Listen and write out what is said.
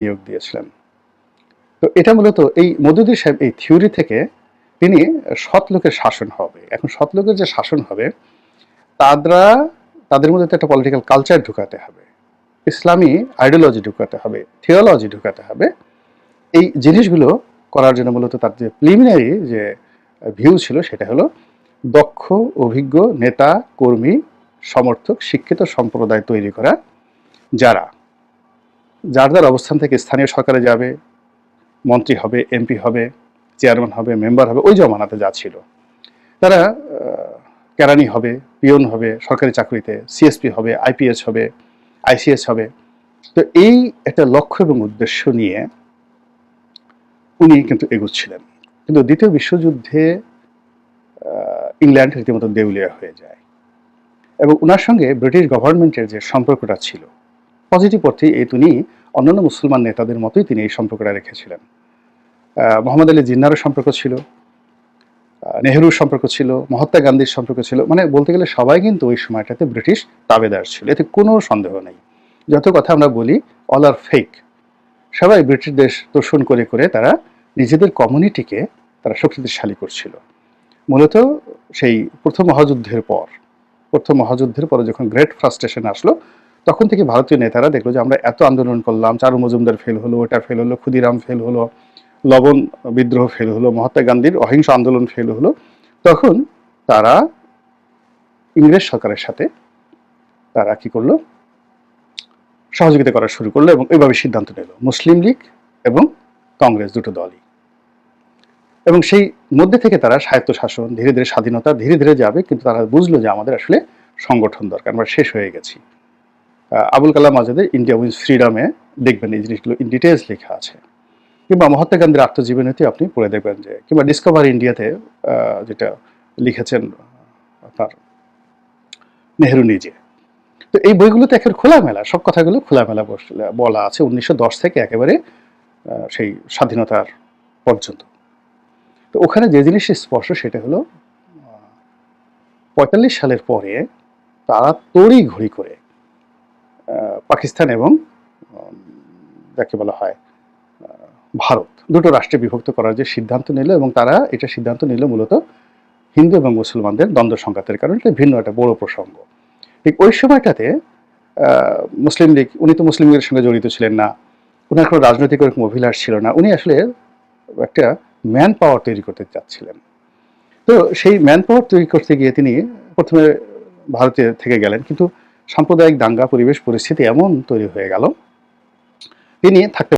নিয়োগ দিয়েছিলেন। তো এটা মূলত এই মওদুদি সাহেব এই থিওরি থেকে তিনি সৎ লোকের শাসন হবে। এখন সৎ লোকের যে শাসন হবে, তারা তাদের মধ্যে তো একটা পলিটিক্যাল কালচার ঢুকাতে হবে, ইসলামী আইডিওলজি ঢুকাতে হবে, থিওলজি ঢুকাতে হবে। এই জিনিসগুলো করার জন্য মূলত তার যে প্রিলিমিনারি যে ভিউ ছিল সেটা হলো দক্ষ, অভিজ্ঞ নেতা, কর্মী, সমর্থক, শিক্ষিত সম্প্রদায় তৈরি করা, যারা যার যার অবস্থান থেকে স্থানীয় সরকারে যাবে, মন্ত্রী হবে, এমপি হবে, চেয়ারম্যান হবে, মেম্বার হবে, ওই জমানাতে যা ছিল। তারা কেরানি হবে, পিয়ন হবে, সরকারি চাকরিতে সিএসপি হবে, আইপিএস হবে, আইসিএস হবে। তো এই একটা লক্ষ্য এবং উদ্দেশ্য নিয়ে উনি কিন্তু এগোচ্ছিলেন। কিন্তু দ্বিতীয় বিশ্বযুদ্ধে ইংল্যান্ড রীতিমতো দেউলিয়া হয়ে যায় এবং ওনার সঙ্গে ব্রিটিশ গভর্নমেন্টের যে সম্পর্কটা ছিল পজিটিভ অর্থে তিনি অন্যান্য মুসলমান নেতাদের মতোই তিনি এই সম্পর্কটা রেখেছিলেন। মোহাম্মদ আলী জিন্নারও সম্পর্ক ছিল, নেহরুর সম্পর্ক ছিল, মহাত্মা গান্ধীর সম্পর্ক ছিল। মানে বলতে গেলে সবাই কিন্তু ওই সময়টাতে ব্রিটিশ তাবেদার ছিল, এতে কোনো সন্দেহ নেই। যত কথা আমরা বলি অল আর ফেক, সবাই ব্রিটিশ দেশ তোষণ করে করে তারা নিজেদের কমিউনিটিকে তারা শক্তিশালী করছিল। মূলত সেই প্রথম মহাযুদ্ধের পরে যখন গ্রেট ফ্রাস্ট্রেশন আসলো, তখন থেকে ভারতীয় নেতারা দেখলো যে আমরা এত আন্দোলন করলাম, চারু মজুমদার ফেল হলো, ওটা ফেল হলো, ক্ষুদিরাম ফেল হলো, লবণ বিদ্রোহ ফেল হলো, মহাত্মা গান্ধীর অহিংস আন্দোলন ফেল হলো, তখন তারা ইংরেজ সরকারের সাথে তারা কি করলো, সহযোগিতা করা শুরু করলো এবং এইভাবে সিদ্ধান্ত নিল মুসলিম লীগ এবং কংগ্রেস দুটো দলই। এবং সেই মধ্যে থেকে তারা স্বায়ত্তশাসন, ধীরে ধীরে স্বাধীনতা ধীরে ধীরে যাবে, কিন্তু তারা বুঝলো যে আমাদের আসলে সংগঠন দরকার, আমরা শেষ হয়ে গেছি। আবুল কালাম আজাদের ইন্ডিয়া উইন্স ফ্রিডমে দেখবেন এই জিনিসগুলো ইন ডিটেলস লেখা আছে, কিংবা মহাত্মা গান্ধীর আত্মজীবনীতে আপনি পড়ে দেখবেন যে, কিংবা ডিসকভার ইন্ডিয়াতে যেটা লিখেছেন আপনার নেহরু নিজে। তো এই বইগুলোতে একেবারে খোলামেলা সব কথাগুলো খোলামেলা বলা আছে 1910 থেকে একেবারে সেই স্বাধীনতার পর্যন্ত। তো ওখানে যে জিনিসটা স্পষ্ট সেটা হলো 45 সালের পরে তারা তড়ি ঘড়ি করে পাকিস্তান এবং যাকে বলা হয় ভারত, দুটো রাষ্ট্রে বিভক্ত করার যে সিদ্ধান্ত নিল, এবং তারা এটা সিদ্ধান্ত নিল মূলত হিন্দু এবং মুসলমানদের দ্বন্দ্ব সংঘাতের কারণে। এটা ভিন্ন একটা বড় প্রসঙ্গ। ঠিক ওই সময়টাতে মুসলিম লীগ, উনি তো মুসলিম লীগের সঙ্গে জড়িত ছিলেন না, ওনার কোনো রাজনৈতিক ওরকম অভিলাষ ছিল না, উনি আসলে একটা ম্যান পাওয়ার তৈরি করতে চাচ্ছিলেন। তো সেই ম্যান পাওয়ার তৈরি করতে গিয়ে তিনি প্রথমে ভারতে থেকে গেলেন, কিন্তু সাম্প্রদায়িক দাঙ্গা পরিবেশ পরিস্থিতি এমন তৈরি হয়ে গেল তিনি থাকতে